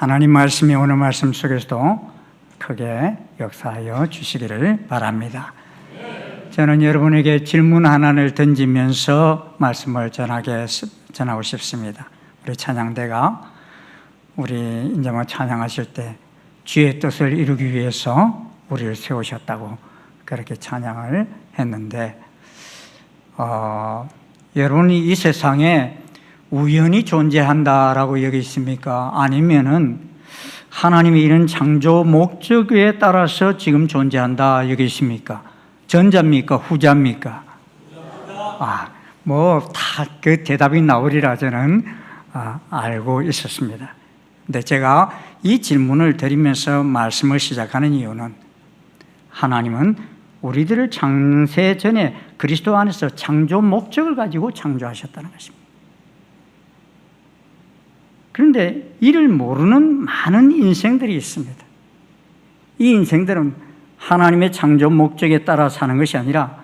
하나님 말씀이 오늘 말씀 속에서도 크게 역사하여 주시기를 바랍니다. 저는 여러분에게 질문 하나를 던지면서 말씀을 전하고 싶습니다. 우리 찬양대가 우리 이제 찬양하실 때 주의 뜻을 이루기 위해서 우리를 세우셨다고 그렇게 찬양을 했는데, 여러분이 이 세상에 우연히 존재한다라고 여기십니까? 아니면은 하나님이 이런 창조 목적에 따라서 지금 존재한다 여기십니까? 전자입니까? 후자입니까? 다 그 대답이 나오리라 저는 알고 있었습니다. 근데 제가 이 질문을 드리면서 말씀을 시작하는 이유는 하나님은 우리들을 창세 전에 그리스도 안에서 창조 목적을 가지고 창조하셨다는 것입니다. 그런데 이를 모르는 많은 인생들이 있습니다. 이 인생들은 하나님의 창조 목적에 따라 사는 것이 아니라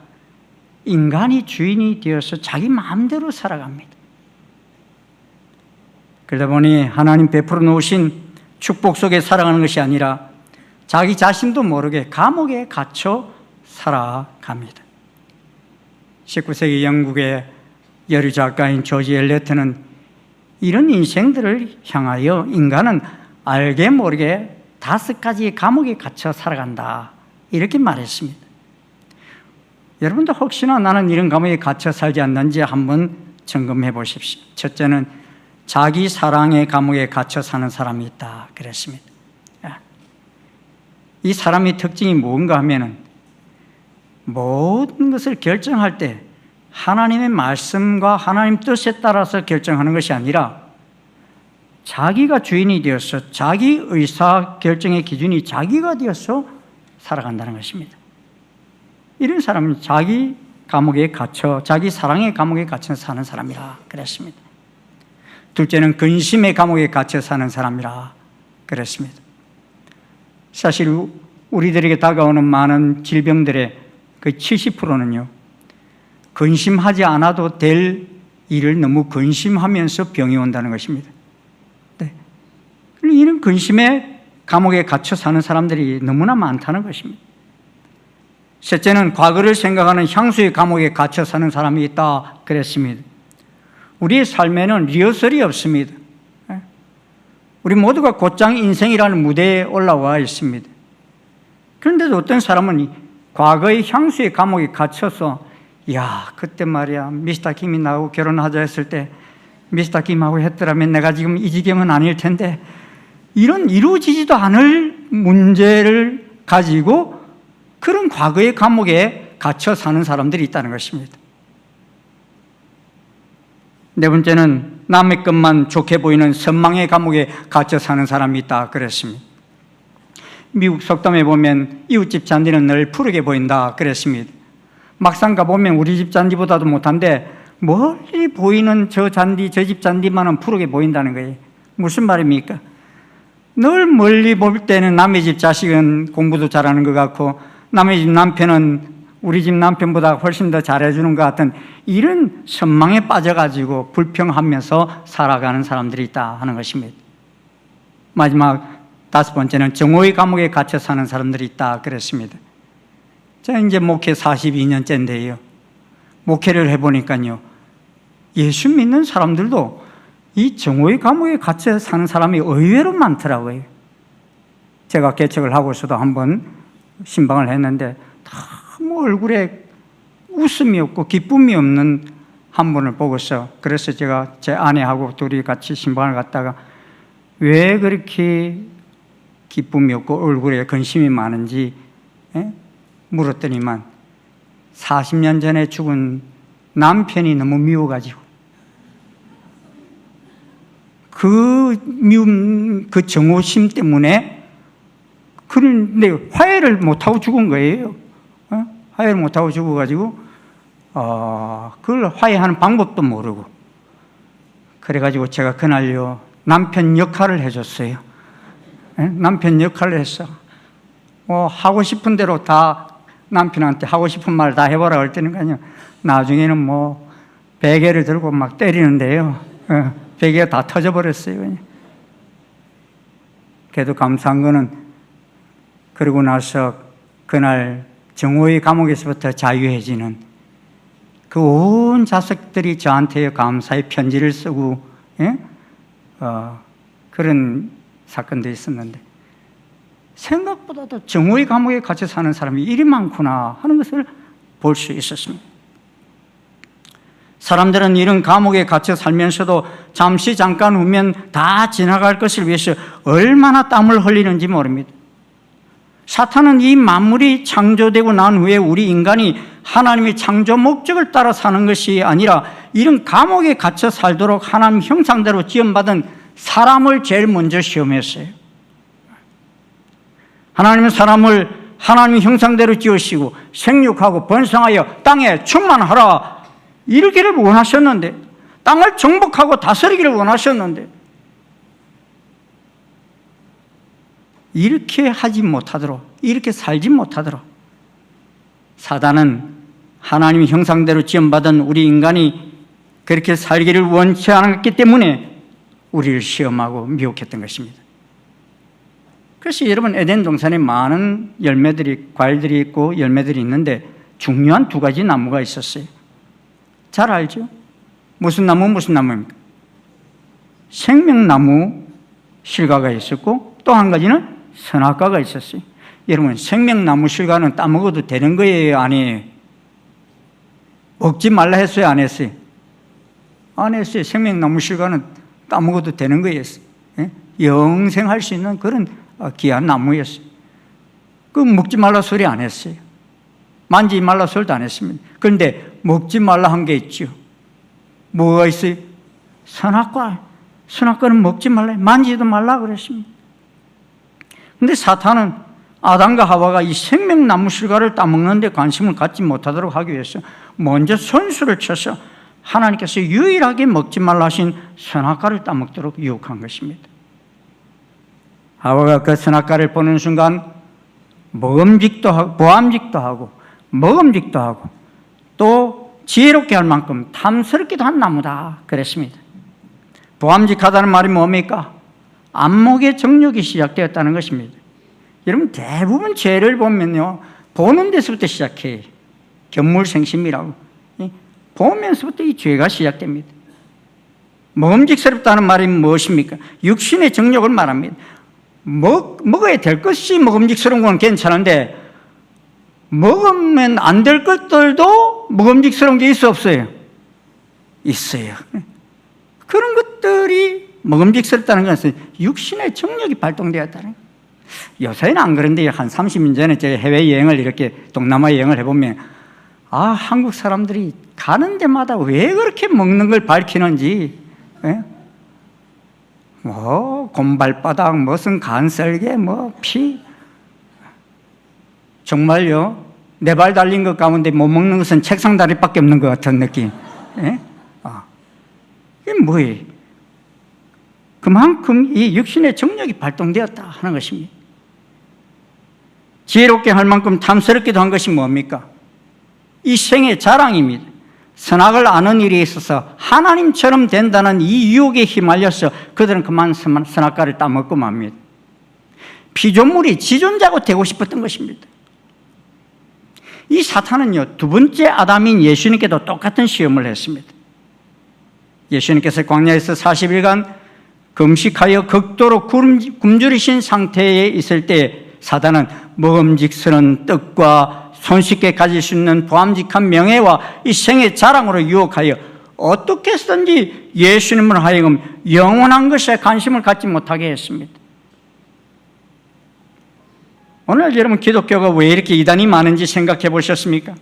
인간이 주인이 되어서 자기 마음대로 살아갑니다. 그러다 보니 하나님 베풀어 놓으신 축복 속에 살아가는 것이 아니라 자기 자신도 모르게 감옥에 갇혀 살아갑니다. 19세기 영국의 여류 작가인 조지 엘리어트는 이런 인생들을 향하여 인간은 알게 모르게 5가지의 감옥에 갇혀 살아간다 이렇게 말했습니다. 여러분도 혹시나 나는 이런 감옥에 갇혀 살지 않는지 한번 점검해 보십시오. 첫째는 자기 사랑의 감옥에 갇혀 사는 사람이 있다 그랬습니다. 이 사람의 특징이 뭔가 하면은 모든 것을 결정할 때 하나님의 말씀과 하나님 뜻에 따라서 결정하는 것이 아니라 자기가 주인이 되어서 자기 의사결정의 기준이 자기가 되어서 살아간다는 것입니다. 이런 사람은 자기 감옥에 갇혀 자기 사랑의 감옥에 갇혀 사는 사람이라 그랬습니다. 둘째는 근심의 감옥에 갇혀 사는 사람이라 그랬습니다. 사실 우리들에게 다가오는 많은 질병들의 그 70%는요 근심하지 않아도 될 일을 너무 근심하면서 병이 온다는 것입니다. 네. 이런 근심의 감옥에 갇혀 사는 사람들이 너무나 많다는 것입니다. 셋째는 과거를 생각하는 향수의 감옥에 갇혀 사는 사람이 있다 그랬습니다. 우리의 삶에는 리허설이 없습니다. 우리 모두가 곧장 인생이라는 무대에 올라와 있습니다. 그런데도 어떤 사람은 과거의 향수의 감옥에 갇혀서 그때 말이야 미스터 김이 나하고 결혼하자 했을 때 미스터 김하고 했더라면 내가 지금 이 지경은 아닐 텐데, 이런 이루어지지도 않을 문제를 가지고 그런 과거의 감옥에 갇혀 사는 사람들이 있다는 것입니다. 네 번째는 남의 것만 좋게 보이는 선망의 감옥에 갇혀 사는 사람이 있다 그랬습니다. 미국 속담에 보면 이웃집 잔디는 늘 푸르게 보인다 그랬습니다. 막상 가보면 우리 집 잔디보다도 못한데 멀리 보이는 저 잔디, 저 집 잔디만은 푸르게 보인다는 거예요. 무슨 말입니까? 늘 멀리 볼 때는 남의 집 자식은 공부도 잘하는 것 같고 남의 집 남편은 우리 집 남편보다 훨씬 더 잘해주는 것 같은 이런 선망에 빠져가지고 불평하면서 살아가는 사람들이 있다 하는 것입니다. 마지막 5번째는 정오의 감옥에 갇혀 사는 사람들이 있다 그랬습니다. 제가 이제 목회 42년째인데요. 목회를 해보니까요. 예수 믿는 사람들도 이 정오의 감옥에 갇혀 사는 사람이 의외로 많더라고요. 제가 개척을 하고서도 한번 신방을 했는데 너무 얼굴에 웃음이 없고 기쁨이 없는 한 분을 보고서, 그래서 제가 제 아내하고 둘이 같이 신방을 갔다가 왜 그렇게 기쁨이 없고 얼굴에 근심이 많은지 물었더니만 40년 전에 죽은 남편이 너무 미워가지고 그 미움, 그 정오심 때문에 그런데 화해를 못하고 죽은 거예요. 화해를 못하고 죽어가지고 그걸 화해하는 방법도 모르고, 그래가지고 제가 그날요 남편 역할을 해줬어요. 남편 역할을 했어. 하고 싶은 대로 다 남편한테 하고 싶은 말 다 해보라 할 때는요, 나중에는 베개를 들고 막 때리는데요. 베개가 다 터져버렸어요. 그래도 감사한 거는 그러고 나서 그날 정오의 감옥에서부터 자유해지는 그 온 자식들이 저한테 감사의 편지를 쓰고, 예? 그런 사건도 있었는데, 생각보다도 정오의 감옥에 갇혀 사는 사람이 이리 많구나 하는 것을 볼 수 있었습니다. 사람들은 이런 감옥에 갇혀 살면서도 잠깐 후면 다 지나갈 것을 위해서 얼마나 땀을 흘리는지 모릅니다. 사탄은 이 만물이 창조되고 난 후에 우리 인간이 하나님의 창조 목적을 따라 사는 것이 아니라 이런 감옥에 갇혀 살도록 하나님 형상대로 지음받은 사람을 제일 먼저 시험했어요. 하나님은 사람을 하나님의 형상대로 지으시고 생육하고 번성하여 땅에 충만하라 이르기를 원하셨는데, 땅을 정복하고 다스리기를 원하셨는데, 이렇게 하지 못하도록, 이렇게 살지 못하도록 사단은 하나님의 형상대로 지음받은 우리 인간이 그렇게 살기를 원치 않았기 때문에 우리를 시험하고 미혹했던 것입니다. 그래서 여러분, 에덴 동산에 많은 열매들이, 과일들이 있고 열매들이 있는데 중요한 두 가지 나무가 있었어요. 잘 알죠? 무슨 나무입니까? 생명나무 실과가 있었고 또 한 가지는 선악과가 있었어요. 여러분, 생명나무 실과는 따먹어도 되는 거예요, 아니에요? 먹지 말라 했어요, 안 했어요? 안 했어요. 생명나무 실과는 따먹어도 되는 거였어요. 예? 영생할 수 있는 그런 귀한 나무였어요. 그 먹지 말라 소리 안 했어요. 만지지 말라 소리도 안 했습니다. 그런데 먹지 말라 한 게 있죠. 뭐가 있어요? 선악과. 선악과는 먹지 말라, 만지지도 말라 그랬습니다. 그런데 사탄은 아담과 하와가 이 생명나무 실과를 따먹는 데 관심을 갖지 못하도록 하기 위해서 먼저 선수를 쳐서 하나님께서 유일하게 먹지 말라 하신 선악과를 따먹도록 유혹한 것입니다. 하와가 그 선악과를 보는 순간 먹음직도 하고 보암직도 하고 먹음직도 하고 또 지혜롭게 할 만큼 탐스럽기도 한 나무다 그랬습니다. 보암직하다는 말이 뭡니까? 안목의 정욕이 시작되었다는 것입니다. 여러분, 대부분 죄를 보면요, 보는 데서부터 시작해요. 견물생심이라고. 보면서부터 이 죄가 시작됩니다. 먹음직스럽다는 말이 무엇입니까? 육신의 정욕을 말합니다. 먹어야 될 것이 먹음직스러운 건 괜찮은데 먹으면 안 될 것들도 먹음직스러운 게 있어 없어요? 있어요. 그런 것들이 먹음직스럽다는 것은 육신의 정욕이 발동되었다는 거예요. 요새는 안 그런데 한 30년 전에 제가 해외여행을 이렇게 동남아 여행을 해보면 한국 사람들이 가는 데마다 왜 그렇게 먹는 걸 밝히는지, 예? 뭐 곰발바닥, 무슨 간설계, 뭐 피, 정말요, 네 발 달린 것 가운데 못 먹는 것은 책상 다리밖에 없는 것 같은 느낌. 예? 이게 뭐예요? 그만큼 이 육신의 정욕이 발동되었다 하는 것입니다. 지혜롭게 할 만큼 탐스럽기도 한 것이 뭡니까? 이 생의 자랑입니다. 선악을 아는 일에 있어서 하나님처럼 된다는 이 유혹에 휘말려서 그들은 그만 선악과를 따먹고 맙니다. 피조물이 지존자고 되고 싶었던 것입니다. 이 사탄은요, 두 번째 아담인 예수님께도 똑같은 시험을 했습니다. 예수님께서 광야에서 40일간 금식하여 극도로 굶주리신 상태에 있을 때 사단은 먹음직스러운 떡과 손쉽게 가질 수 있는 보암직한 명예와 이 생의 자랑으로 유혹하여 어떻게 해서든지 예수님을 하여금 영원한 것에 관심을 갖지 못하게 했습니다. 오늘 여러분, 기독교가 왜 이렇게 이단이 많은지 생각해 보셨습니까?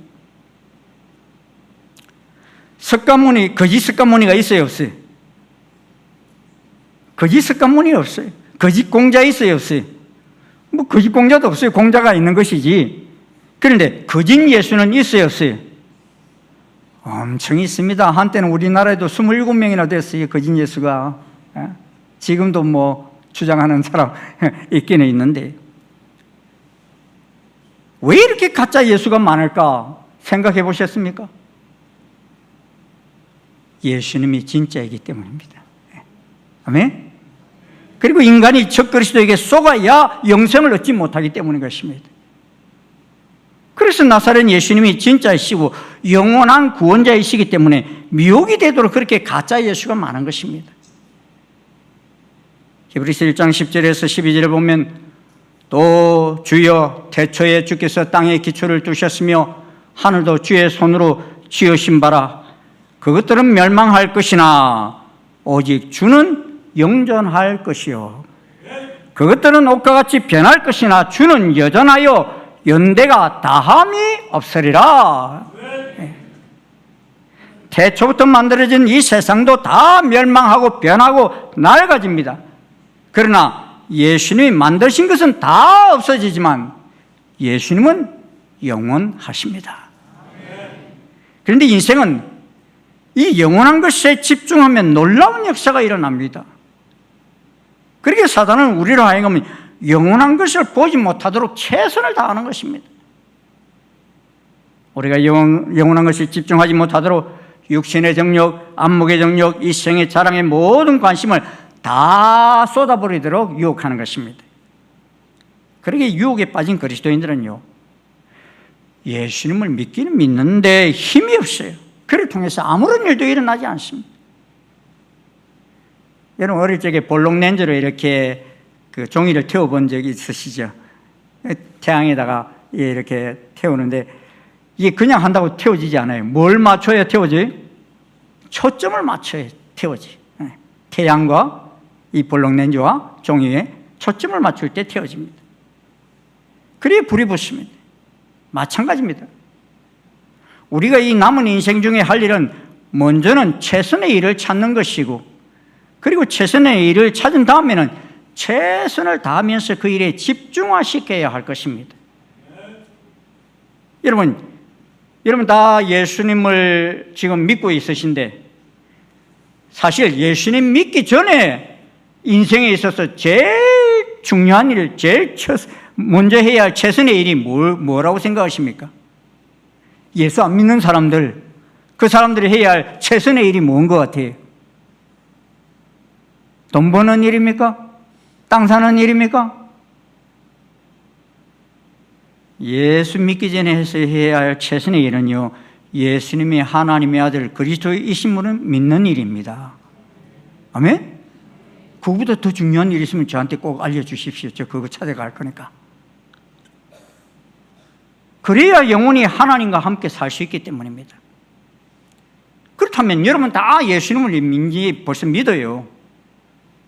석가모니, 거짓 석가모니가 있어요, 없어요? 거짓 석가모니 없어요. 거짓 공자 있어요, 없어요? 뭐 거짓 공자도 없어요. 공자가 있는 것이지. 그런데 거짓 예수는 있어요, 없어요? 엄청 있습니다. 한때는 우리나라에도 27명이나 됐어요, 거짓 예수가. 지금도 뭐 주장하는 사람 있기는 있는데, 왜 이렇게 가짜 예수가 많을까 생각해 보셨습니까? 예수님이 진짜이기 때문입니다. 아멘? 그리고 인간이 적 그리스도에게 속아야 영생을 얻지 못하기 때문인 것입니다. 그래서 나사렛 예수님이 진짜이시고 영원한 구원자이시기 때문에 미혹이 되도록 그렇게 가짜 예수가 많은 것입니다. 히브리서 1장 10절에서 12절에 보면 또 주여 태초에 주께서 땅에 기초를 두셨으며 하늘도 주의 손으로 지으신 바라 그것들은 멸망할 것이나 오직 주는 영존할 것이요 그것들은 옷과 같이 변할 것이나 주는 여전하여 연대가 다함이 없으리라. 태초부터 만들어진 이 세상도 다 멸망하고 변하고 낡아집니다. 그러나 예수님이 만드신 것은 다 없어지지만 예수님은 영원하십니다. 그런데 인생은 이 영원한 것에 집중하면 놀라운 역사가 일어납니다. 그렇게 사단은 우리로 하여금 영원한 것을 보지 못하도록 최선을 다하는 것입니다. 우리가 영원한 것에 집중하지 못하도록 육신의 정욕, 안목의 정욕, 이 생의 자랑의 모든 관심을 다 쏟아버리도록 유혹하는 것입니다. 그렇게 유혹에 빠진 그리스도인들은요, 예수님을 믿기는 믿는데 힘이 없어요. 그를 통해서 아무런 일도 일어나지 않습니다. 여러분 어릴 적에 볼록렌즈로 이렇게 그 종이를 태워본 적이 있으시죠? 태양에다가 이렇게 태우는데 이게 그냥 한다고 태워지지 않아요. 뭘 맞춰야 태워지? 초점을 맞춰야 태워지. 태양과 이 볼록렌즈와 종이에 초점을 맞출 때 태워집니다. 그래야 불이 붙습니다. 마찬가지입니다. 우리가 이 남은 인생 중에 할 일은 먼저는 최선의 일을 찾는 것이고 그리고 최선의 일을 찾은 다음에는 최선을 다하면서 그 일에 집중화시켜야 할 것입니다. 여러분 다 예수님을 지금 믿고 있으신데 사실 예수님 믿기 전에 인생에 있어서 제일 중요한 일, 제일 먼저 해야 할 최선의 일이 뭐라고 생각하십니까? 예수 안 믿는 사람들, 그 사람들이 해야 할 최선의 일이 뭔 것 같아요? 돈 버는 일입니까? 땅 사는 일입니까? 예수 믿기 전에 해야 할 최선의 일은요, 예수님이 하나님의 아들 그리스도이신 분을 믿는 일입니다. 아멘? 그거보다 더 중요한 일이 있으면 저한테 꼭 알려주십시오. 저 그거 찾아갈 거니까. 그래야 영원히 하나님과 함께 살 수 있기 때문입니다. 그렇다면 여러분 다 예수님을 벌써 믿어요.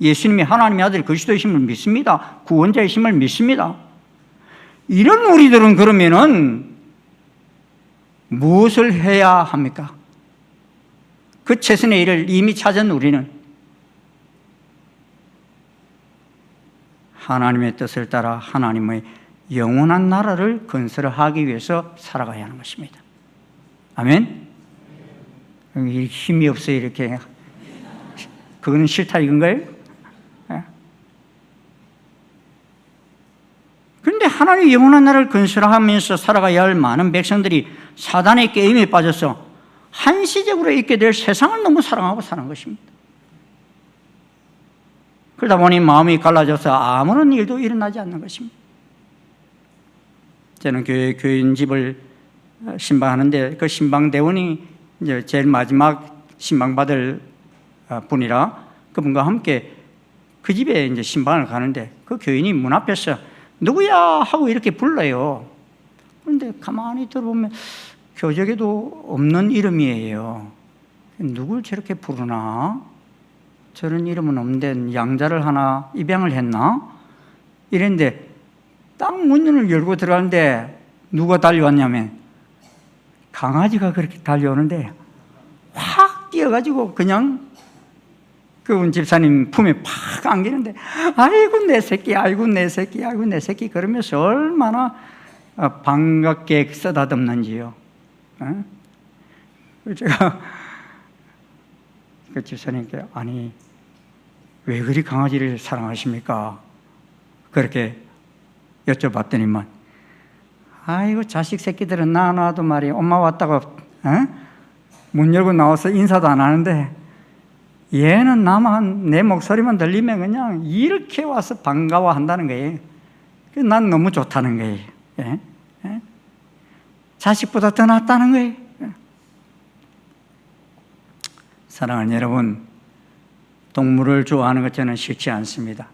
예수님이 하나님의 아들 그리스도이심을 믿습니다. 구원자이심을 믿습니다. 이런 우리들은 그러면은 무엇을 해야 합니까? 그 최선의 일을 이미 찾은 우리는 하나님의 뜻을 따라 하나님의 영원한 나라를 건설하기 위해서 살아가야 하는 것입니다. 아멘? 힘이 없어요 이렇게. 그거는 싫다 이건가요? 그런데 하나님의 영원한 나라를 건설하면서 살아가야 할 많은 백성들이 사단의 게임에 빠져서 한시적으로 있게 될 세상을 너무 사랑하고 사는 것입니다. 그러다 보니 마음이 갈라져서 아무런 일도 일어나지 않는 것입니다. 저는 교인 집을 신방하는데 그 신방대원이 이제 제일 마지막 신방받을 분이라 그분과 함께 그 집에 이제 신방을 가는데 그 교인이 문 앞에서 누구야 하고 이렇게 불러요. 그런데 가만히 들어보면 교적에도 없는 이름이에요. 누굴 저렇게 부르나? 저런 이름은 없는데 양자를 하나 입양을 했나? 이랬는데 딱 문을 열고 들어가는데 누가 달려왔냐면 강아지가 그렇게 달려오는데 확 뛰어가지고 그냥 그분 집사님 품에 팍 안기는데 아이고 내 새끼, 아이고 내 새끼, 아이고 내 새끼 그러면서 얼마나 반갑게 쓰다듬는지요. 제가 그 집사님께 아니 왜 그리 강아지를 사랑하십니까? 그렇게 여쭤봤더니만 아이고 자식 새끼들은 나도 말이야 엄마 왔다가 문 열고 나와서 인사도 안 하는데 얘는 나만 내 목소리만 들리면 그냥 이렇게 와서 반가워한다는 거예요. 난 너무 좋다는 거예요. 예? 예? 자식보다 더 낫다는 거예요. 예. 사랑하는 여러분, 동물을 좋아하는 것 저는 싫지 않습니다.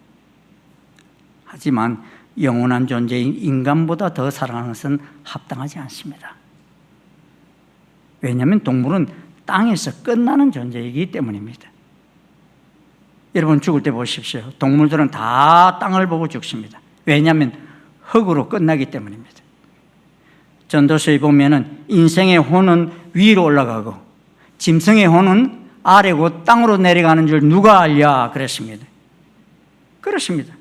하지만 영원한 존재인 인간보다 더 사랑하는 것은 합당하지 않습니다. 왜냐하면 동물은 땅에서 끝나는 존재이기 때문입니다. 여러분, 죽을 때 보십시오. 동물들은 다 땅을 보고 죽습니다. 왜냐하면 흙으로 끝나기 때문입니다. 전도서에 보면은 인생의 혼은 위로 올라가고 짐승의 혼은 아래고 땅으로 내려가는 줄 누가 알랴 그랬습니다. 그렇습니다.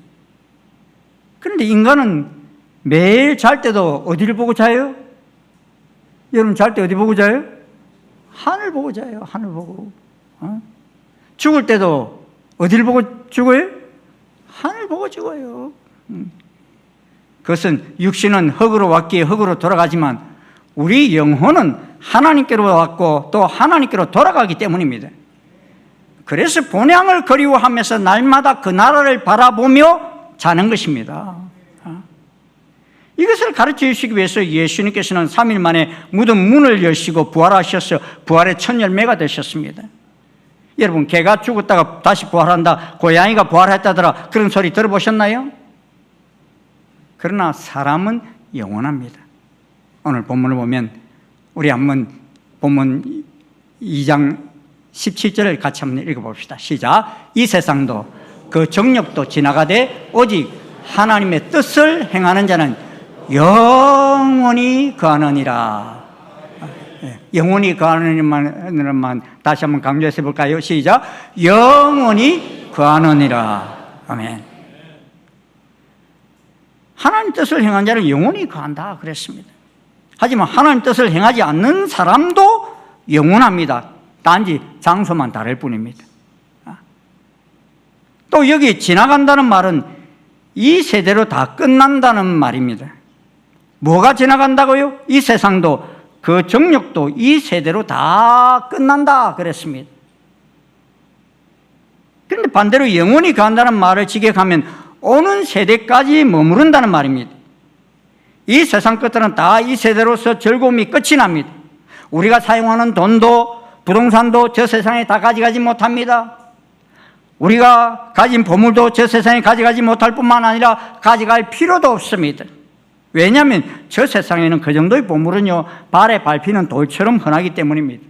그런데 인간은 매일 잘 때도 어디를 보고 자요? 여러분, 잘 때 어디 보고 자요? 하늘 보고 자요. 하늘 보고. 죽을 때도 어디를 보고 죽어요? 하늘 보고 죽어요. 그것은 육신은 흙으로 왔기에 흙으로 돌아가지만 우리 영혼은 하나님께로 왔고 또 하나님께로 돌아가기 때문입니다. 그래서 본향을 그리워하면서 날마다 그 나라를 바라보며 자는 것입니다. 이것을 가르쳐 주시기 위해서 예수님께서는 3일 만에 무덤 문을 여시고 부활하셔서 부활의 첫 열매가 되셨습니다. 여러분, 개가 죽었다가 다시 부활한다, 고양이가 부활했다더라, 그런 소리 들어보셨나요? 그러나 사람은 영원합니다. 오늘 본문을 보면 우리 한번 본문 2장 17절을 같이 한번 읽어봅시다. 시작. 이 세상도 그 정욕도 지나가되 오직 하나님의 뜻을 행하는 자는 영원히 거하느니라. 영원히 거하느니라만 다시 한번 강조해서 볼까요? 시작. 영원히 거하느니라. 아멘. 하나님 뜻을 행한 자는 영원히 거한다 그랬습니다. 하지만 하나님 뜻을 행하지 않는 사람도 영원합니다. 단지 장소만 다를 뿐입니다. 또 여기 지나간다는 말은 이 세대로 다 끝난다는 말입니다. 뭐가 지나간다고요? 이 세상도 그 정욕도 이 세대로 다 끝난다 그랬습니다. 그런데 반대로 영원히 간다는 말을 직역하면 오는 세대까지 머무른다는 말입니다. 이 세상 것들은 다 이 세대로서 즐거움이 끝이 납니다. 우리가 사용하는 돈도 부동산도 저 세상에 다 가져가지 못합니다. 우리가 가진 보물도 저 세상에 가져가지 못할 뿐만 아니라 가져갈 필요도 없습니다. 왜냐하면 저 세상에는 그 정도의 보물은요, 발에 밟히는 돌처럼 흔하기 때문입니다.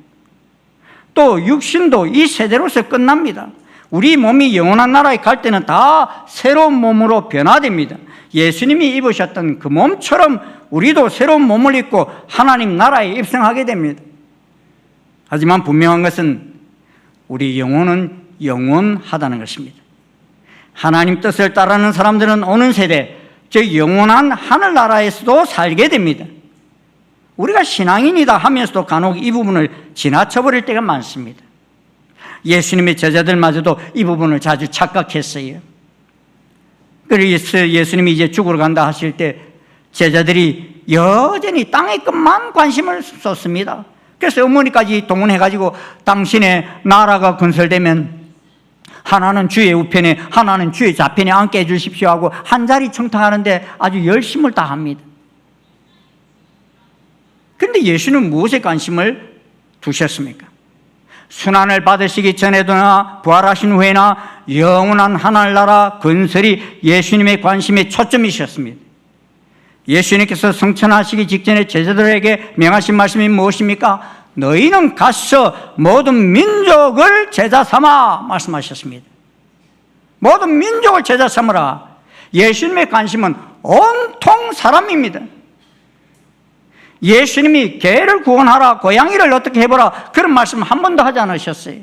또 육신도 이 세대로서 끝납니다. 우리 몸이 영원한 나라에 갈 때는 다 새로운 몸으로 변화됩니다. 예수님이 입으셨던 그 몸처럼 우리도 새로운 몸을 입고 하나님 나라에 입성하게 됩니다. 하지만 분명한 것은 우리 영혼은 영원하다는 것입니다. 하나님 뜻을 따르는 사람들은 오는 세대, 즉 영원한 하늘나라에서도 살게 됩니다. 우리가 신앙인이다 하면서도 간혹 이 부분을 지나쳐버릴 때가 많습니다. 예수님의 제자들마저도 이 부분을 자주 착각했어요. 그래서 예수님이 이제 죽으러 간다 하실 때 제자들이 여전히 땅의 것만 관심을 쏟습니다. 그래서 어머니까지 동원해가지고 당신의 나라가 건설되면 하나는 주의 우편에 하나는 주의 좌편에 앉게 해주십시오 하고 한 자리 청탁하는데 아주 열심을 다합니다. 그런데 예수는 무엇에 관심을 두셨습니까? 순환을 받으시기 전에도나 부활하신 후에나 영원한 하늘나라 건설이 예수님의 관심의 초점이셨습니다. 예수님께서 성천하시기 직전에 제자들에게 명하신 말씀이 무엇입니까? 너희는 가서 모든 민족을 제자 삼아 말씀하셨습니다. 모든 민족을 제자 삼으라. 예수님의 관심은 온통 사람입니다. 예수님이 개를 구원하라, 고양이를 어떻게 해보라, 그런 말씀 한 번도 하지 않으셨어요.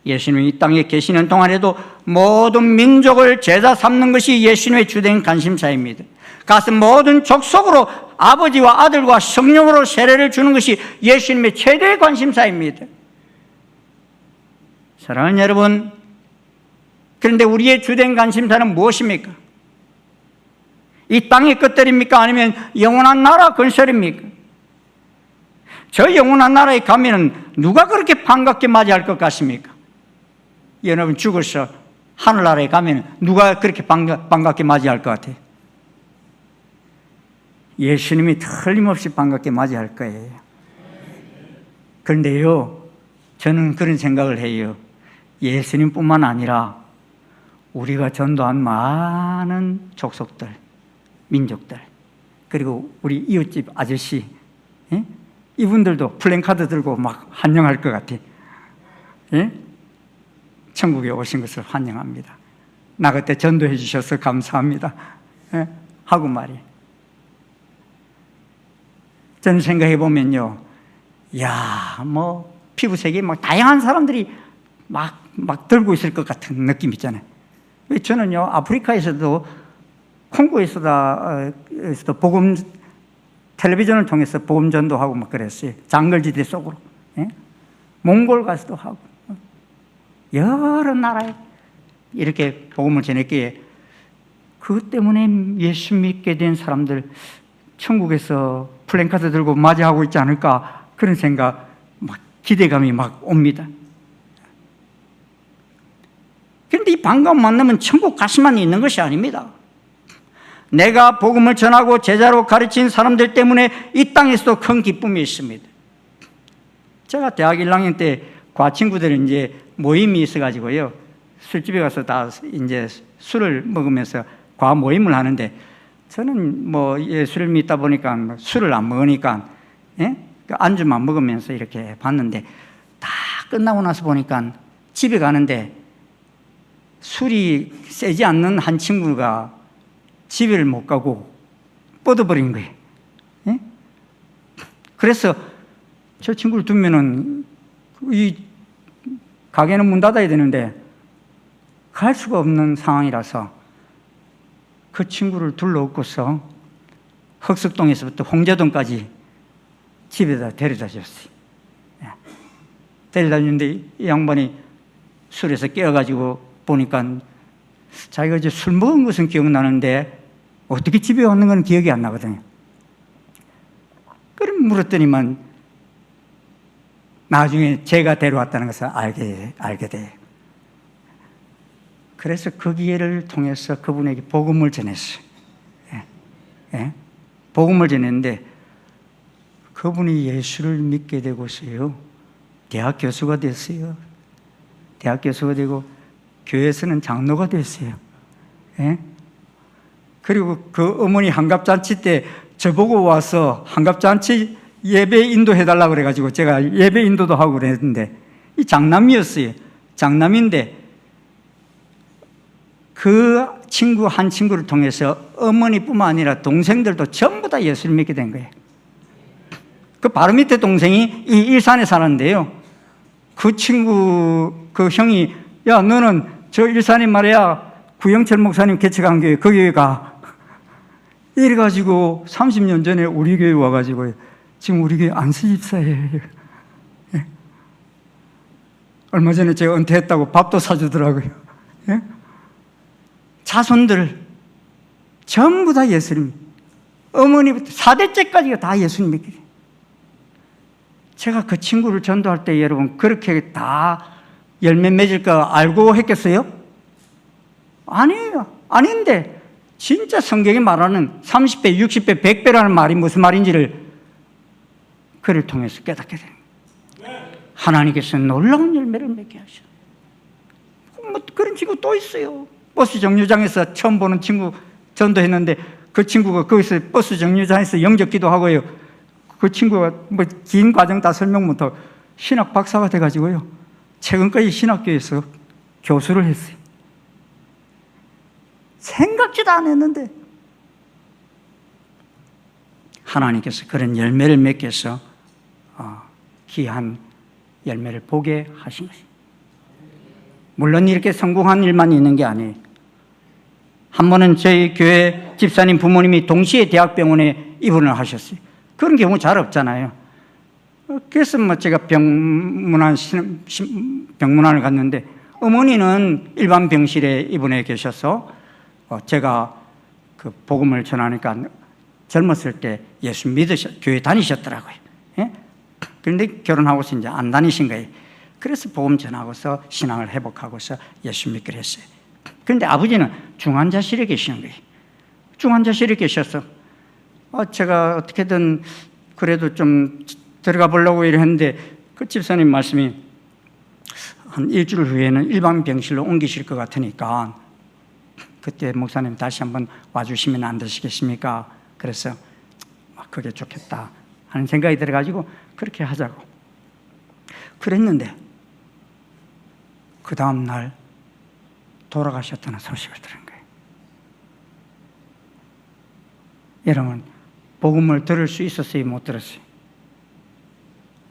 예수님이 이 땅에 계시는 동안에도 모든 민족을 제자 삼는 것이 예수님의 주된 관심사입니다. 가서 모든 족속으로 아버지와 아들과 성령으로 세례를 주는 것이 예수님의 최대의 관심사입니다. 사랑하는 여러분, 그런데 우리의 주된 관심사는 무엇입니까? 이 땅의 것들입니까? 아니면 영원한 나라 건설입니까? 저 영원한 나라에 가면은 누가 그렇게 반갑게 맞이할 것 같습니까? 여러분 죽어서 하늘나라에 가면 누가 그렇게 반갑게 맞이할 것 같아요? 예수님이 틀림없이 반갑게 맞이할 거예요. 그런데요, 저는 그런 생각을 해요. 예수님뿐만 아니라 우리가 전도한 많은 족속들, 민족들, 그리고 우리 이웃집 아저씨, 예? 이분들도 플랜카드 들고 막 환영할 것 같아요. 예? 천국에 오신 것을 환영합니다. 나 그때 전도해 주셔서 감사합니다. 예? 하고 말이에요. 저는 생각해 보면요, 야, 뭐 피부색이 막 다양한 사람들이 막 들고 있을 것 같은 느낌 있잖아요. 저는요, 아프리카에서도 콩고에서도 복음 텔레비전을 통해서 복음 전도하고 막 그랬어요. 장글지대 속으로. 예? 몽골 가서도 하고 여러 나라에 이렇게 복음을 전했기에 그것 때문에 예수 믿게 된 사람들 천국에서 플랜카드 들고 맞이하고 있지 않을까, 그런 생각, 막 기대감이 막 옵니다. 그런데 이 반가움 만나면 천국 가시만 있는 것이 아닙니다. 내가 복음을 전하고 제자로 가르친 사람들 때문에 이 땅에서도 큰 기쁨이 있습니다. 제가 대학 1학년 때 과친구들이 이제 모임이 있어가지고요, 술집에 가서 다 이제 술을 먹으면서 과 모임을 하는데, 저는 뭐 예수를 믿다 보니까 술을 안 먹으니까, 예? 안주만 먹으면서 이렇게 봤는데, 다 끝나고 나서 보니까 집에 가는데 술이 세지 않는 한 친구가 집을 못 가고 뻗어버린 거예요. 예? 그래서 저 친구를 두면은 이 가게는 문 닫아야 되는데 갈 수가 없는 상황이라서 그 친구를 둘러엎고서 흑석동에서부터 홍제동까지 집에다 데려다 줬어요. 예. 데려다 줬는데 이 양반이 술에서 깨어가지고 보니까 자기가 이제 술 먹은 것은 기억나는데 어떻게 집에 왔는 건 기억이 안 나거든요. 그럼 물었더니만 나중에 제가 데려왔다는 것을 알게 돼요. 그래서 그 기회를 통해서 그분에게 복음을 전했어요. 예. 예? 복음을 전했는데 그분이 예수를 믿게 되고서요, 대학 교수가 됐어요. 대학 교수가 되고 교회에서는 장로가 됐어요. 예? 그리고 그 어머니 환갑잔치 때 저보고 와서 환갑잔치 예배 인도해달라고 그래가지고 제가 예배 인도도 하고 그랬는데, 이 장남이었어요. 장남인데 그 친구 한 친구를 통해서 어머니뿐만 아니라 동생들도 전부 다 예수를 믿게 된 거예요. 그 바로 밑에 동생이 이 일산에 살았는데요, 그 친구 그 형이, 야 너는 저 일산에 말이야 구영철 목사님 개척한 교회, 그 교회 가. 이래가지고 30년 전에 우리 교회 와가지고 지금 우리 교회 안수집사예요. 예? 얼마 전에 제가 은퇴했다고 밥도 사주더라고요. 예? 자손들 전부 다 예수님, 어머니부터 4대째까지가 다 예수님 믿게 돼요. 제가 그 친구를 전도할 때 여러분 그렇게 다 열매 맺을 거 알고 했겠어요? 아니에요. 아닌데 진짜 성경이 말하는 30배, 60배, 100배라는 말이 무슨 말인지를 그를 통해서 깨닫게 됩니다. 하나님께서 놀라운 열매를 맺게 하셔. 뭐 그런 친구 또 있어요. 버스 정류장에서 처음 보는 친구 전도했는데 그 친구가 거기서 버스 정류장에서 영접기도 하고요, 그 친구가 뭐 긴 과정 다 설명 못하고 신학 박사가 돼가지고요, 최근까지 신학교에서 교수를 했어요. 생각지도 안 했는데 하나님께서 그런 열매를 맺게 해서 귀한 열매를 보게 하신 것입니다. 물론 이렇게 성공한 일만 있는 게 아니에요. 한 번은 저희 교회 집사님 부모님이 동시에 대학병원에 입원을 하셨어요. 그런 경우 잘 없잖아요. 그래서 뭐 제가 병문안을 갔는데 어머니는 일반 병실에 입원해 계셔서 제가 그 복음을 전하니까 젊었을 때 예수 믿으셨, 교회 다니셨더라고요. 예? 그런데 결혼하고서 이제 안 다니신 거예요. 그래서 복음 전하고서 신앙을 회복하고서 예수 믿기로 했어요. 그런데 아버지는 중환자실에 계시는 거예요. 중환자실에 계셔서 제가 어떻게든 그래도 좀 들어가 보려고 이랬는데 그 집사님 말씀이 한 일주일 후에는 일반 병실로 옮기실 것 같으니까 그때 목사님 다시 한번 와주시면 안 되시겠습니까? 그래서 그게 좋겠다 하는 생각이 들어가지고 그렇게 하자고 그랬는데 그 다음 날 돌아가셨다는 소식을 들은 거예요. 여러분, 복음을 들을 수 있었어요? 못 들었어요?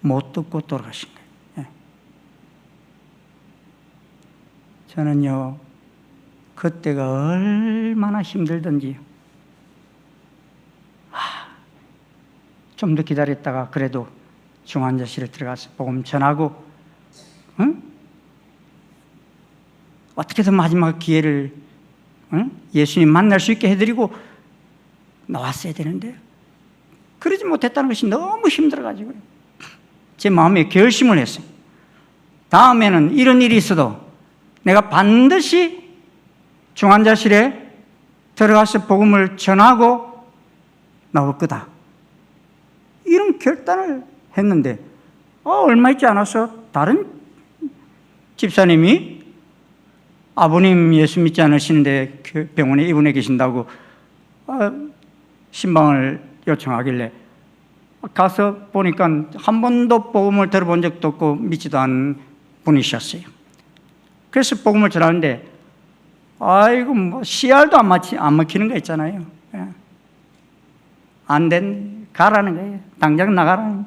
못 듣고 돌아가신 거예요. 저는요, 그때가 얼마나 힘들던지 좀 더 기다렸다가 그래도 중환자실에 들어가서 복음 전하고 어떻게든 마지막 기회를 예수님 만날 수 있게 해드리고 나왔어야 되는데 그러지 못했다는 것이 너무 힘들어가지고 제 마음에 결심을 했어요. 다음에는 이런 일이 있어도 내가 반드시 중환자실에 들어가서 복음을 전하고 나올 거다. 이런 결단을 했는데 얼마 있지 않아서 다른 집사님이 아버님 예수 믿지 않으시는데 병원에 입원해 계신다고 신방을 요청하길래 가서 보니까 한 번도 복음을 들어본 적도 없고 믿지도 않은 분이셨어요. 그래서 복음을 전하는데 아이고 뭐 CR도 안 먹히는 거 있잖아요. 안 된 가라는 거예요. 당장 나가라는 거예요.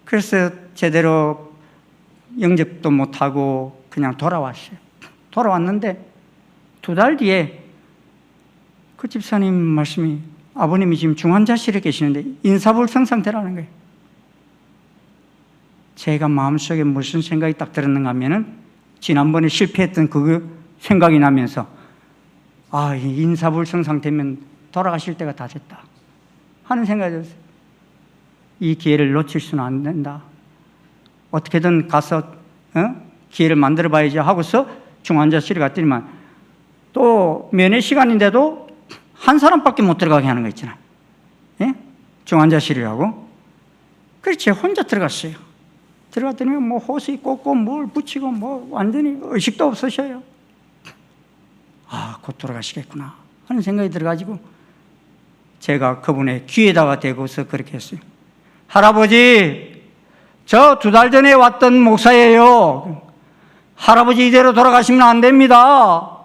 그래서 제대로 영접도 못하고 그냥 돌아왔어요. 돌아왔는데 2달 뒤에 그 집사님 말씀이 아버님이 지금 중환자실에 계시는데 인사불성 상태라는 거예요. 제가 마음속에 무슨 생각이 딱 들었는가 하면은 지난번에 실패했던 그 생각이 나면서 이 인사불성 상태면 돌아가실 때가 다 됐다 하는 생각이 들었어요. 이 기회를 놓칠 수는 안 된다. 어떻게든 가서 기회를 만들어 봐야지 하고서 중환자실에 갔더니만 또 면회 시간인데도 한 사람밖에 못 들어가게 하는 거 있잖아요. 예? 중환자실이라고. 그래서 제가 혼자 들어갔어요. 들어갔더니 뭐 호수 꽂고 뭘 붙이고 뭐 완전히 의식도 없으셔요. 곧 돌아가시겠구나 하는 생각이 들어가지고 제가 그분의 귀에다가 대고서 그렇게 했어요. 할아버지, 저 2달 전에 왔던 목사예요. 할아버지 이대로 돌아가시면 안 됩니다.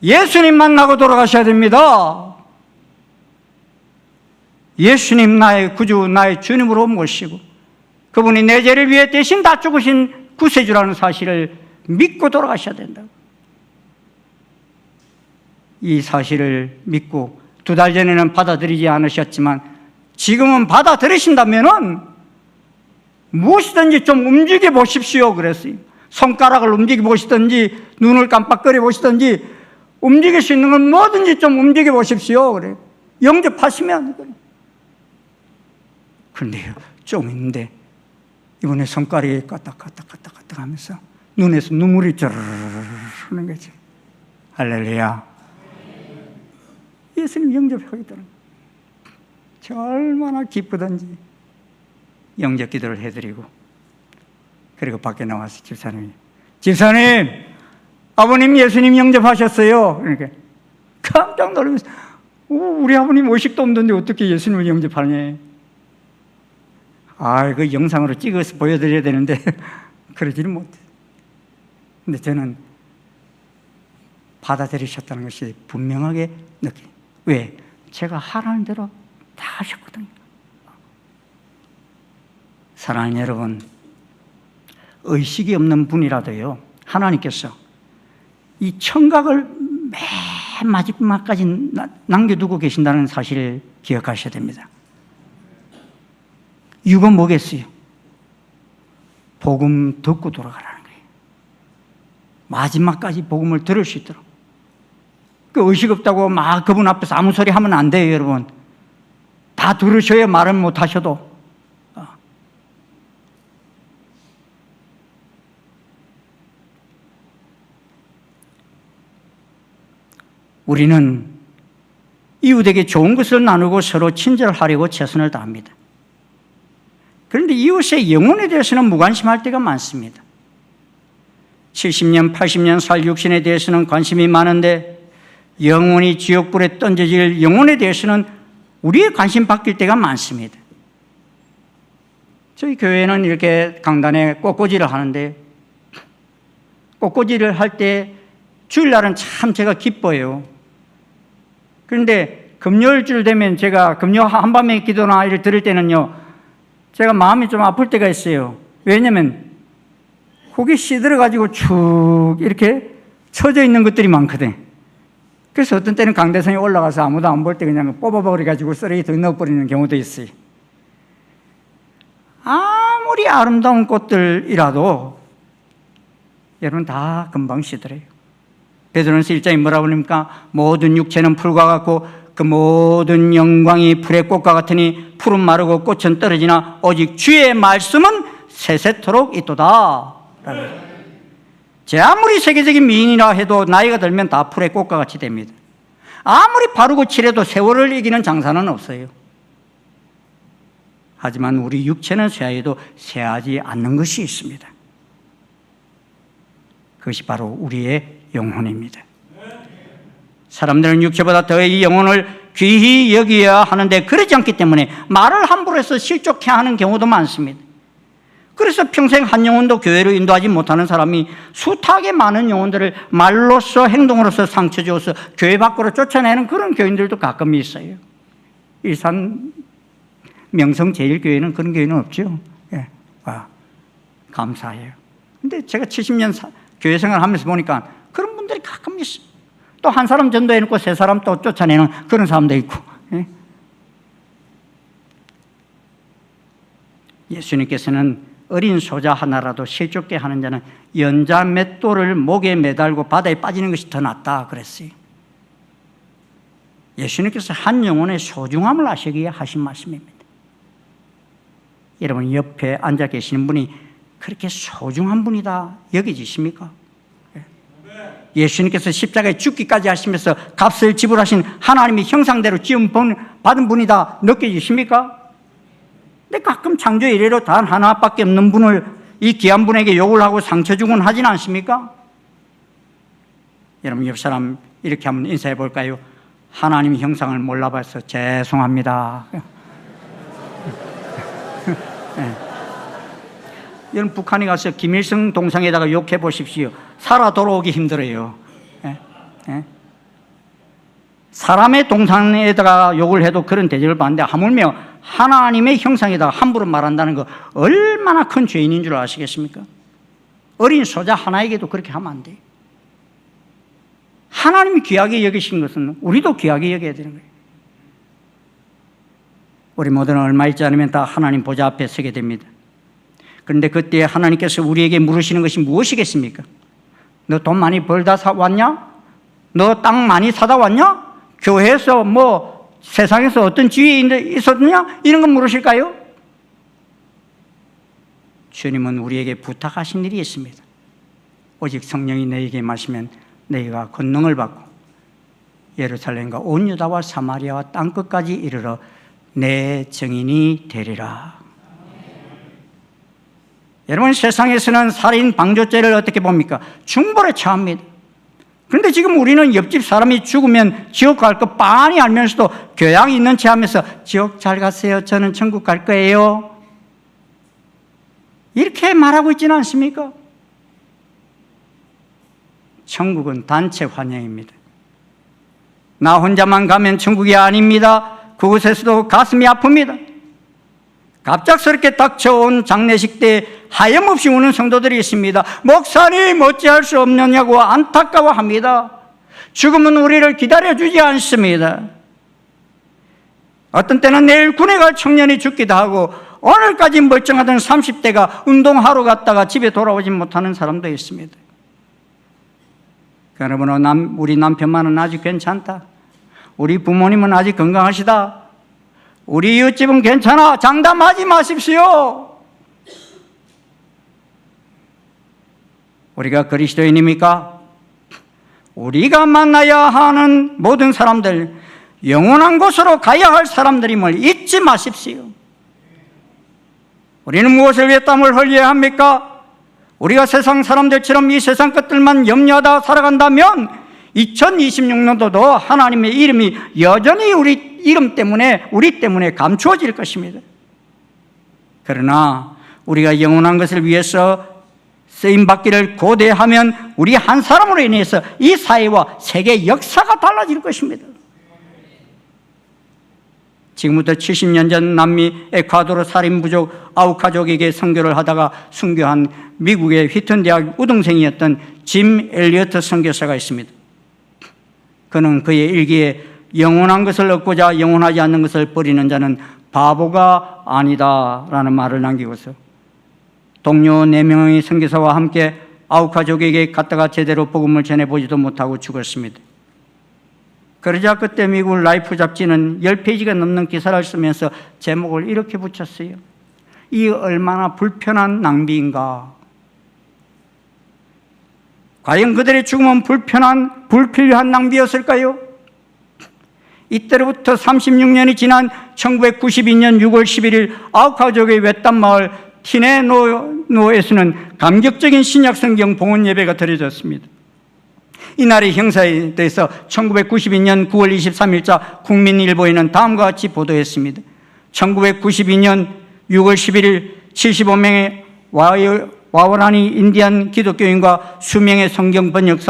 예수님 만나고 돌아가셔야 됩니다. 예수님 나의 구주, 나의 주님으로 모시고 그분이 내 죄를 위해 대신 다 죽으신 구세주라는 사실을 믿고 돌아가셔야 된다고. 이 사실을 믿고 2달 전에는 받아들이지 않으셨지만 지금은 받아들이신다면은 무엇이든지 좀 움직여 보십시오 그랬어요. 손가락을 움직여 보시든지 눈을 깜빡거려 보시든지 움직일 수 있는 건 뭐든지 좀 움직여 보십시오 그래요. 영접하시면. 그런데요, 좀 있는데 이번에 손가락이 까딱까딱까딱까딱 하면서 눈에서 눈물이 쩌르르 하는 거죠. 할렐루야. 예수님 영접하겠다는 저 얼마나 기쁘던지 영접 기도를 해드리고 그리고 밖에 나와서 집사님 아버님 예수님 영접하셨어요. 그러니까 깜짝 놀라면서 우리 아버님 의식도 없는데 어떻게 예수님을 영접하냐. 그 영상으로 찍어서 보여드려야 되는데 그러지는 못해. 근데 저는 받아들이셨다는 것이 분명하게 느껴요. 왜? 제가 하라는 대로 다 하셨거든요. 사랑하는 여러분, 의식이 없는 분이라도요, 하나님께서 이 청각을 맨 마지막까지 남겨두고 계신다는 사실을 기억하셔야 됩니다. 이유가 뭐겠어요? 복음 듣고 돌아가라는 거예요. 마지막까지 복음을 들을 수 있도록. 그 의식 없다고 막 그분 앞에서 아무 소리 하면 안 돼요, 여러분. 다 들으셔야 말은 못 하셔도. 우리는 이웃에게 좋은 것을 나누고 서로 친절하려고 최선을 다합니다. 그런데 이웃의 영혼에 대해서는 무관심할 때가 많습니다. 70년, 80년 살 육신에 대해서는 관심이 많은데 영혼이 지옥불에 던져질 영혼에 대해서는 우리의 관심 바뀔 때가 많습니다. 저희 교회는 이렇게 강단에 꽃꽂이를 하는데 꽃꽂이를 할 때 주일날은 참 제가 기뻐요. 그런데 금요일줄 되면 제가 금요 한밤의 기도나 이를 들을 때는요, 제가 마음이 좀 아플 때가 있어요. 왜냐하면 혹이 시들어가지고 축 이렇게 쳐져 있는 것들이 많거든. 그래서 어떤 때는 강대상에 올라가서 아무도 안 볼 때 그냥 뽑아버려가지고 쓰레기통에 넣어버리는 경우도 있어요. 아무리 아름다운 꽃들이라도 여러분 다 금방 시들어요. 베드로전서 1장에 뭐라고 그럽니까? 모든 육체는 풀과 같고 그 모든 영광이 풀의 꽃과 같으니 풀은 마르고 꽃은 떨어지나 오직 주의 말씀은 세세토록 있도다. 제 아무리 세계적인 미인이라 해도 나이가 들면 다 풀의 꽃과 같이 됩니다. 아무리 바르고 칠해도 세월을 이기는 장사는 없어요. 하지만 우리 육체는 쇠하여도 쇠하지 않는 것이 있습니다. 그것이 바로 우리의 영혼입니다. 사람들은 육체보다 더 이 영혼을 귀히 여겨야 하는데 그러지 않기 때문에 말을 함부로 해서 실족해 하는 경우도 많습니다. 그래서 평생 한 영혼도 교회로 인도하지 못하는 사람이 숱하게 많은 영혼들을 말로써 행동으로서 상처 주어서 교회 밖으로 쫓아내는 그런 교인들도 가끔 있어요. 일산 명성제일교회는 그런 교회는 없죠. 예. 감사해요. 근데 제가 70년 교회 생활을 하면서 보니까 그런 분들이 가끔 있어요. 또 한 사람 전도해놓고 세 사람 또 쫓아내는 그런 사람도 있고. 예. 예수님께서는 어린 소자 하나라도 실족게 하는 자는 연자 맷돌을 목에 매달고 바다에 빠지는 것이 더 낫다 그랬어요. 예수님께서 한 영혼의 소중함을 아시기에 하신 말씀입니다. 여러분 옆에 앉아 계시는 분이 그렇게 소중한 분이다 여겨지십니까? 예수님께서 십자가에 죽기까지 하시면서 값을 지불하신 하나님의 형상대로 지음 받은 분이다 느껴지십니까? 근데 가끔 창조 이래로 단 하나밖에 없는 분을 이 귀한 분에게 욕을 하고 상처 주곤 하진 않습니까? 여러분 옆 사람 이렇게 한번 인사해 볼까요? 하나님의 형상을 몰라봐서 죄송합니다. 네. 여러분 북한에 가서 김일성 동상에다가 욕해 보십시오. 살아 돌아오기 힘들어요. 네. 네. 사람의 동상에다가 욕을 해도 그런 대접을 받는데 하물며 하나님의 형상에다가 함부로 말한다는 거 얼마나 큰 죄인인 줄 아시겠습니까? 어린 소자 하나에게도 그렇게 하면 안 돼요. 하나님이 귀하게 여기신 것은 우리도 귀하게 여겨야 되는 거예요. 우리 모두는 얼마 있지 않으면 다 하나님 보좌 앞에 서게 됩니다. 그런데 그때 하나님께서 우리에게 물으시는 것이 무엇이겠습니까? 너 돈 많이 벌다 왔냐? 너 땅 많이 사다 왔냐? 교회에서 세상에서 어떤 지위에 있었느냐? 이런 거 물으실까요? 주님은 우리에게 부탁하신 일이 있습니다. 오직 성령이 너에게 마시면 너희가 권능을 받고 예루살렘과 온 유다와 사마리아와 땅끝까지 이르러 내 증인이 되리라. 여러분 세상에서는 살인 방조죄를 어떻게 봅니까? 중벌에 처합니다. 그런데 지금 우리는 옆집 사람이 죽으면 지옥 갈 거 빤히 알면서도 교양 있는 체 하면서 지옥 잘 가세요. 저는 천국 갈 거예요. 이렇게 말하고 있지는 않습니까? 천국은 단체 환영입니다. 나 혼자만 가면 천국이 아닙니다. 그곳에서도 가슴이 아픕니다. 갑작스럽게 닥쳐온 장례식 때 하염없이 우는 성도들이 있습니다. 목사님 어찌할 수 없느냐고 안타까워합니다. 죽음은 우리를 기다려주지 않습니다. 어떤 때는 내일 군에 갈 청년이 죽기도 하고 오늘까지 멀쩡하던 30대가 운동하러 갔다가 집에 돌아오지 못하는 사람도 있습니다. 여러분, 우리 남편만은 아직 괜찮다. 우리 부모님은 아직 건강하시다. 우리 이웃집은 괜찮아. 장담하지 마십시오. 우리가 그리스도인입니까? 우리가 만나야 하는 모든 사람들, 영원한 곳으로 가야 할 사람들임을 잊지 마십시오. 우리는 무엇을 위해 땀을 흘려야 합니까? 우리가 세상 사람들처럼 이 세상 것들만 염려하다 살아간다면 2026년도도 하나님의 이름이 여전히 우리 때문에 감추어질 것입니다. 그러나 우리가 영원한 것을 위해서 쓰임받기를 고대하면 우리 한 사람으로 인해서 이 사회와 세계 역사가 달라질 것입니다. 지금부터 70년 전 남미 에콰도르 살인부족 아우카족에게 선교를 하다가 순교한 미국의 휘튼 대학 우등생이었던 짐 엘리어트 선교사가 있습니다. 그는 그의 일기에 영원한 것을 얻고자 영원하지 않는 것을 버리는 자는 바보가 아니다라는 말을 남기고서 동료 4명의 선교사와 함께 아우카족에게 갔다가 제대로 복음을 전해보지도 못하고 죽었습니다. 그러자 그때 미국 라이프 잡지는 10페이지가 넘는 기사를 쓰면서 제목을 이렇게 붙였어요. 이 얼마나 불편한 낭비인가. 과연 그들의 죽음은 불필요한 낭비였을까요? 이때로부터 36년이 지난 1992년 6월 11일 아우카족의 외딴 마을 티네노에서는 감격적인 신약성경 봉헌 예배가 드려졌습니다. 이날의 형사에 대해서 1992년 9월 23일자 국민일보에는 다음과 같이 보도했습니다. 1992년 6월 11일 75명의 와오라니 인디안 기독교인과 수명의 성경 번역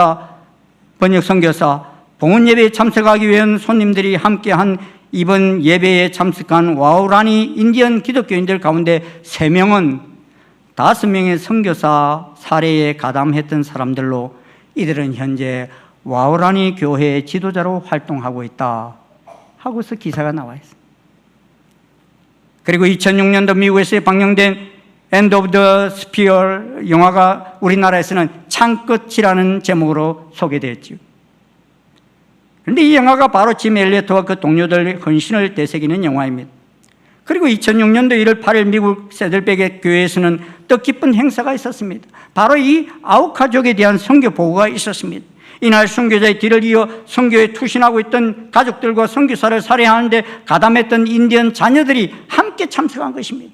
선교사, 봉헌 예배에 참석하기 위한 손님들이 함께한 이번 예배에 참석한 와오라니 인디언 기독교인들 가운데 3명은 5명의 선교사 사례에 가담했던 사람들로 이들은 현재 와오라니 교회의 지도자로 활동하고 있다 하고서 기사가 나와 있습니다. 그리고 2006년도 미국에서 방영된 End of the Spear 영화가 우리나라에서는 창끝이라는 제목으로 소개되었죠. 그런데 이 영화가 바로 짐 엘리어트와 그 동료들의 헌신을 되새기는 영화입니다. 그리고 2006년도 1월 8일 미국 세들백의 교회에서는 뜻깊은 행사가 있었습니다. 바로 이 아우카족에 대한 선교 보고가 있었습니다. 이날 선교자의 뒤를 이어 선교에 투신하고 있던 가족들과 선교사를 살해하는 데 가담했던 인디언 자녀들이 함께 참석한 것입니다.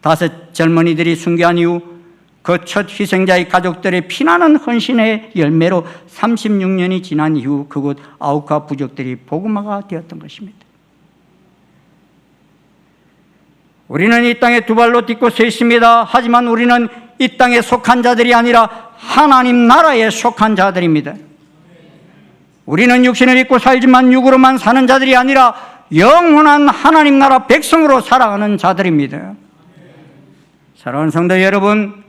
5 젊은이들이 순교한 이후 그 첫 희생자의 가족들의 피나는 헌신의 열매로 36년이 지난 이후 그곳 아우카 부족들이 복음화가 되었던 것입니다. 우리는 이 땅에 2발로 딛고 서 있습니다. 하지만 우리는 이 땅에 속한 자들이 아니라 하나님 나라에 속한 자들입니다. 우리는 육신을 입고 살지만 육으로만 사는 자들이 아니라 영원한 하나님 나라 백성으로 살아가는 자들입니다. 사랑하는 성도 여러분,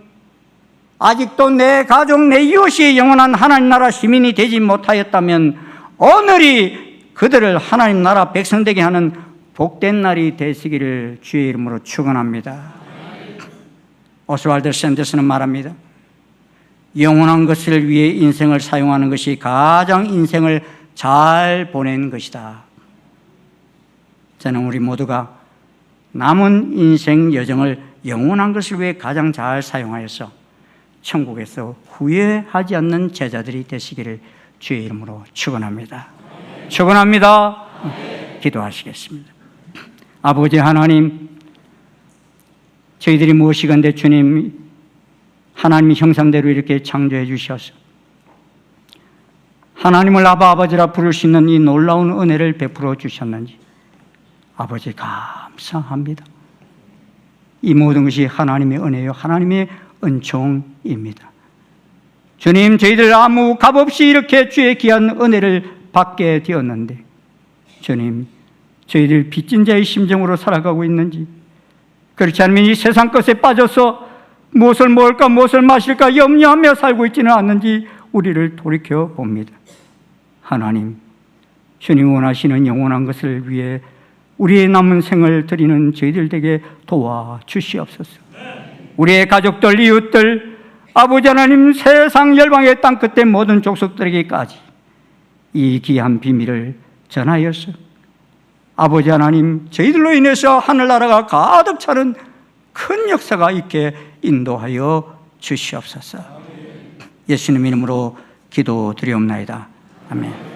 아직도 내 가족, 내 이웃이 영원한 하나님 나라 시민이 되지 못하였다면 오늘이 그들을 하나님 나라 백성 되게 하는 복된 날이 되시기를 주의 이름으로 축원합니다. 오스왈드 샌더스는 말합니다. 영원한 것을 위해 인생을 사용하는 것이 가장 인생을 잘 보낸 것이다. 저는 우리 모두가 남은 인생 여정을 영원한 것을 위해 가장 잘 사용하여서 천국에서 후회하지 않는 제자들이 되시기를 주의 이름으로 축원합니다. 축원합니다. 기도하시겠습니다. 아버지 하나님, 저희들이 무엇이건데 주님, 하나님의 형상대로 이렇게 창조해 주셔서 하나님을 아버지라 부를 수 있는 이 놀라운 은혜를 베풀어 주셨는지 아버지 감사합니다. 이 모든 것이 하나님의 은혜요, 하나님의 은총입니다. 주님, 저희들 아무 값없이 이렇게 주의 귀한 은혜를 받게 되었는데 주님, 저희들 빚진 자의 심정으로 살아가고 있는지, 그렇지 않으면 이 세상 것에 빠져서 무엇을 먹을까 무엇을 마실까 염려하며 살고 있지는 않는지 우리를 돌이켜 봅니다. 하나님, 주님 원하시는 영원한 것을 위해 우리의 남은 생을 드리는 저희들 되게 도와주시옵소서. 우리의 가족들, 이웃들, 아버지 하나님, 세상 열방의 땅 끝에 모든 족속들에게까지 이 귀한 비밀을 전하여서 아버지 하나님, 저희들로 인해서 하늘나라가 가득 차는 큰 역사가 있게 인도하여 주시옵소서. 예수님 이름으로 기도드리옵나이다. 아멘.